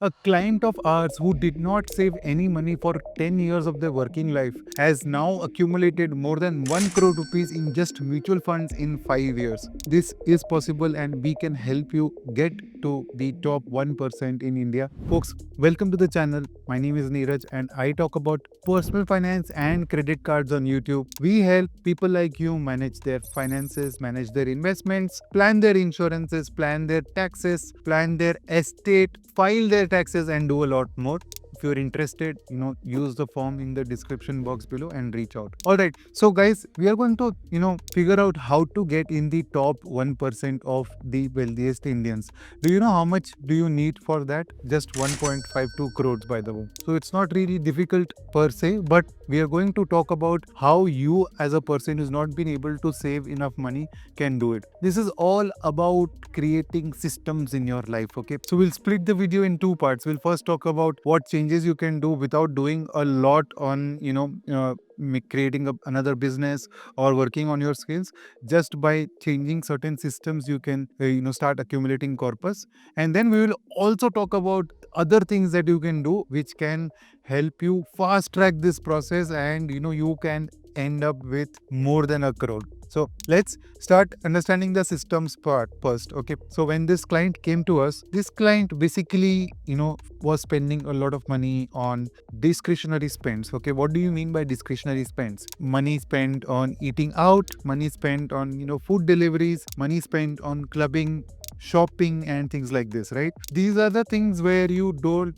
A client of ours who did not save any money for 10 years of their working life has now accumulated more than 1 crore rupees in just mutual funds in 5 years. This is possible and we can help you get to the top 1% in India. Folks, welcome to the channel. My name is Niraj and I talk about personal finance and credit cards on YouTube. We help people like you manage their finances, manage their investments, plan their insurances, plan their taxes, plan their estate, file their taxes, and do a lot more. If you're interested, use the form in the description box below and reach out. All right. So, guys, we are going to, figure out how to get in the top 1% of the wealthiest Indians. Do you know how much do you need for that? Just 1.52 crores, by the way. So, it's not really difficult per se, but we are going to talk about how you, as a person who's not been able to save enough money, can do it. This is all about creating systems in your life. Okay, so we'll split the video in two parts. We'll first talk about what changes you can do without doing a lot on creating another business or working on your skills. Just by changing certain systems you can start accumulating corpus. And then we will also talk about other things that you can do which can help you fast track this process, and you can end up with more than a crore. So let's start understanding the systems part first. Okay, so when this client came to us, this client basically was spending a lot of money on discretionary spends. Okay, what do you mean by discretionary spends? Money spent on eating out, money spent on food deliveries, money spent on clubbing, shopping, and things like this, right? These are the things where you don't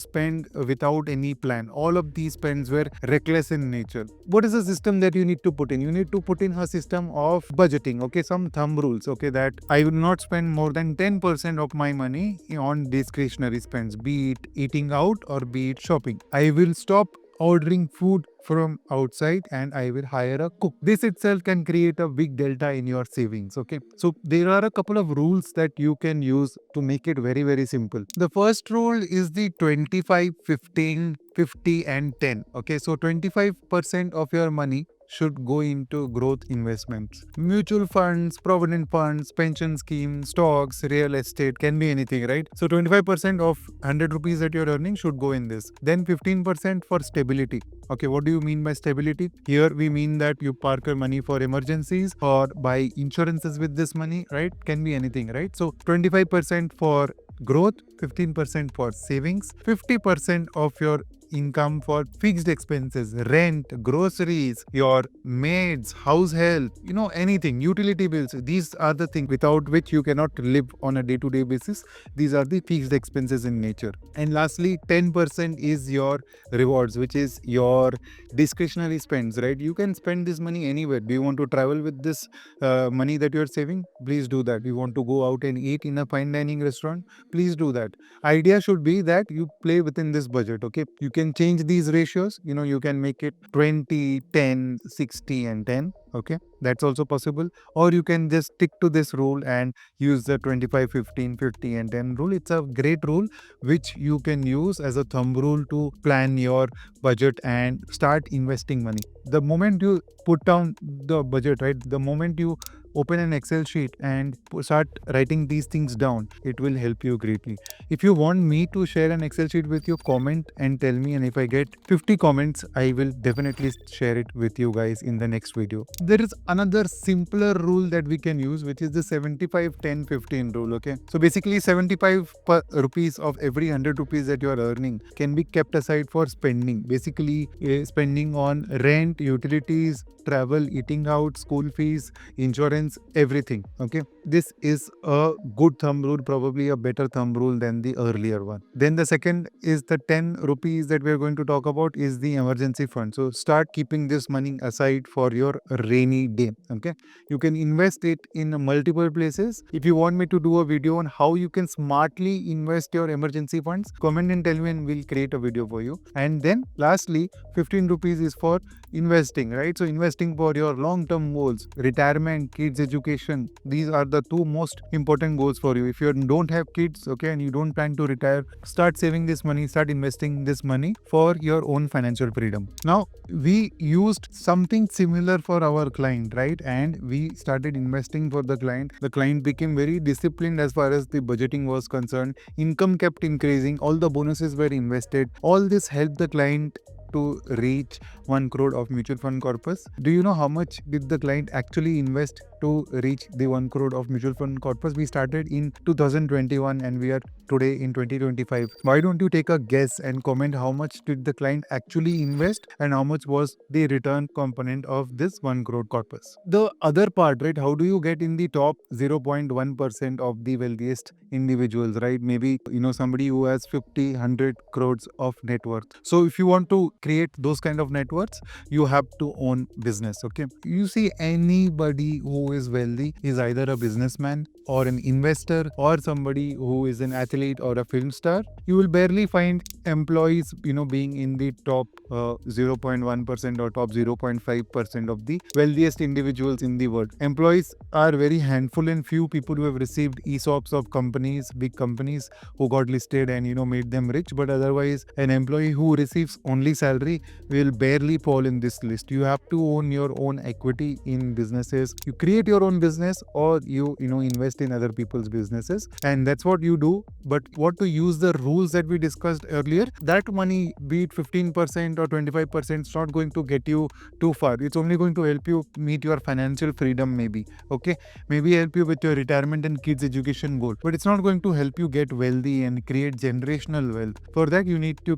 spend without any plan. All of these spends were reckless in nature. What is the system that you need to put in? You need to put in a system of budgeting. Okay, some thumb rules. Okay, that I will not spend more than 10% of my money on discretionary spends, be it eating out or be it shopping. I will stop ordering food from outside and I will hire a cook. This itself can create a big delta in your savings. Okay, so there are a couple of rules that you can use to make it very, very simple. The first rule is the 25, 15, 50, and 10. Okay, so 25% of your money should go into growth investments. Mutual funds, provident funds, pension schemes, stocks, real estate, can be anything, right? So 25% of 100 rupees that you're earning should go in this. Then 15% for stability. Okay, what do you mean by stability? Here we mean that you park your money for emergencies or buy insurances with this money, right? Can be anything, right? So 25% for growth, 15% for savings, 50% of your income for fixed expenses, rent, groceries, your maids, house help, anything, utility bills. These are the things without which you cannot live on a day-to-day basis. These are the fixed expenses in nature. And lastly, 10% is your rewards, which is your discretionary spends, right? You can spend this money anywhere. Do you want to travel with this money that you're saving? Please do that. You want to go out and eat in a fine dining restaurant? Please do that. Idea should be that you play within this budget. Okay, you can change these ratios. You can make it 20, 10, 60, and 10. Okay, that's also possible. Or you can just stick to this rule and use the 25, 15, 50, and 10 rule. It's a great rule which you can use as a thumb rule to plan your budget and start investing money. The moment you put down the budget, right, the moment you open an Excel sheet and start writing these things down, it will help you greatly. If you want me to share an Excel sheet with you, comment and tell me, and if I get 50 comments, I will definitely share it with you guys in the next video. There is another simpler rule that we can use, which is the 75, 10, 15 rule. Okay, so basically 75 rupees of every 100 rupees that you are earning can be kept aside for spending. Basically spending on rent, utilities, travel, eating out, school fees, insurance, everything. Okay, this is a good thumb rule, probably a better thumb rule than the earlier one. Then the second is the 10 rupees that we are going to talk about is the emergency fund. So start keeping this money aside for your rainy day. Okay, you can invest it in multiple places. If you want me to do a video on how you can smartly invest your emergency funds, comment and tell me and we'll create a video for you. And then lastly, 15 rupees is for investing, right? So investing for your long-term goals, retirement, kids education. These are the the two most important goals for you. If you don't have kids, okay, and you don't plan to retire, start saving this money, start investing this money for your own financial freedom. Now, we used something similar for our client, right? And we started investing for the client. The client became very disciplined as far as the budgeting was concerned. Income kept increasing, all the bonuses were invested. All this helped the client to reach 1 crore of mutual fund corpus. Do you know how much did the client actually invest to reach the 1 crore of mutual fund corpus? We started in 2021 and we are today in 2025. Why don't you take a guess and comment how much did the client actually invest and how much was the return component of this 1 crore corpus? The other part, right? How do you get in the top 0.1% of the wealthiest individuals, right? Maybe, somebody who has 50, 100 crores of net worth. So if you want to create those kind of net worths, you have to own business, okay? You see, anybody who is wealthy is either a businessman or an investor or somebody who is an athlete or a film star. You will barely find employees, being in the top 0.1% or top 0.5% of the wealthiest individuals in the world. Employees are very handful and few people who have received ESOPs of companies, big companies who got listed and made them rich. But otherwise, an employee who receives only salary will barely fall in this list. You have to own your own equity in businesses. You create your own business or you invest in other people's businesses, and that's what you do. But what to use the rules that we discussed earlier, that money, be it 15% or 25%, is not going to get you too far. It's only going to help you meet your financial freedom, maybe, okay, maybe help you with your retirement and kids education goal, but it's not going to help you get wealthy and create generational wealth. For that, you need to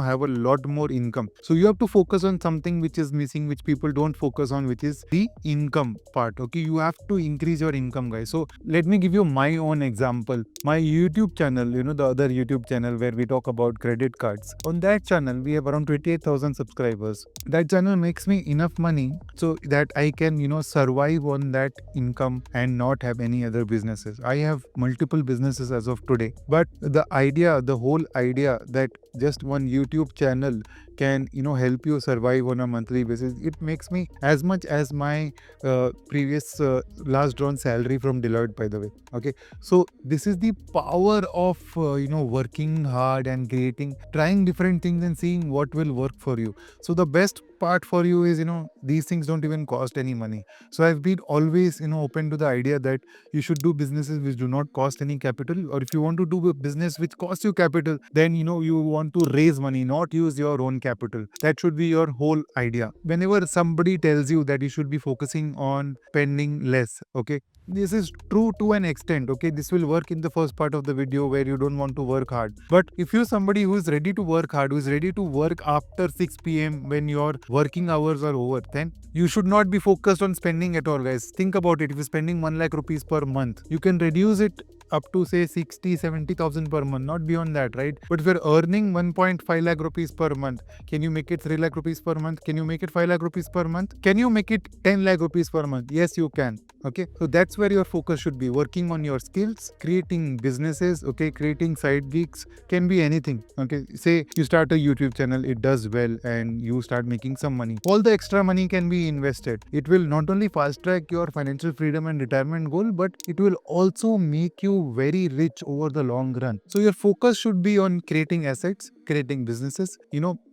have a lot more income. So you have to focus on something which is missing, which people don't focus on, which is the income part. Okay, you have to increase your income, guys. So let me give you my own example. My YouTube channel, the other YouTube channel where we talk about credit cards, on that channel we have around 28,000 subscribers. That channel makes me enough money so that I can survive on that income and not have any other businesses. I have multiple businesses as of today, but the whole idea that just one YouTube channel can help you survive on a monthly basis, it makes me as much as my previous last drawn salary from Deloitte, by the way. Okay, so this is the power of working hard and trying different things and seeing what will work for you. So the best part for you is these things don't even cost any money. So I've been always open to the idea that you should do businesses which do not cost any capital, or if you want to do a business which costs you capital, then you want to raise money, not use your own capital. That should be your whole idea. Whenever somebody tells you that you should be focusing on spending less, okay, this is true to an extent. Okay, this will work in the first part of the video where you don't want to work hard. But if you're somebody who is ready to work hard, who is ready to work after 6 p.m. when your working hours are over, then you should not be focused on spending at all, guys. Think about it. If you're spending 1 lakh rupees per month, you can reduce it up to say 60-70,000 per month, not beyond that, right? But if you're earning 1.5 lakh rupees per month, can you make it 3 lakh rupees per month? Can you make it 5 lakh rupees per month? Can you make it 10 lakh rupees per month? Yes, you can. Okay, so that's where your focus should be. Working on your skills, creating businesses, okay, creating side gigs, can be anything. Okay, say you start a YouTube channel, it does well and you start making some money. All the extra money can be invested. It will not only fast track your financial freedom and retirement goal, but it will also make you very rich over the long run. So your focus should be on creating assets, creating businesses,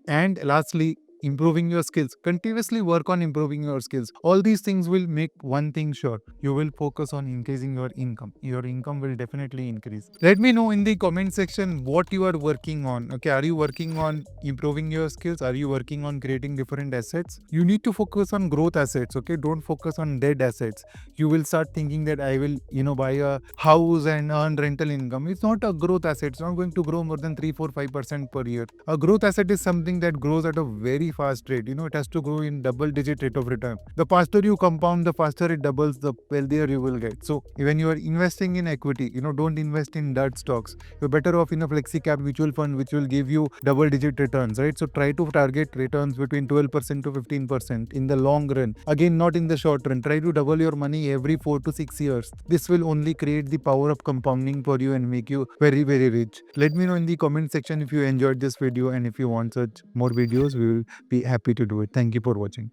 and lastly, improving your skills. Continuously work on improving your skills. All these things will make one thing sure: you will focus on increasing your income. Your income will definitely increase. Let me know in the comment section what you are working on. Okay, are you working on improving your skills? Are you working on creating different assets? You need to focus on growth assets. Okay, don't focus on dead assets. You will start thinking that I will buy a house and earn rental income. It's not a growth asset. It's not going to grow more than 3-4-5% per year. A growth asset is something that grows at a very fast rate. It has to grow in double-digit rate of return. The faster you compound, the faster it doubles, the wealthier you will get. So when you are investing in equity, don't invest in dirt stocks. You're better off in a flexi cap mutual fund which will give you double-digit returns, right? So try to target returns between 12% to 15% in the long run. Again, not in the short run. Try to double your money every 4 to 6 years. This will only create the power of compounding for you and make you very, very rich. Let me know in the comment section if you enjoyed this video, and if you want such more videos, we will be happy to do it. Thank you for watching.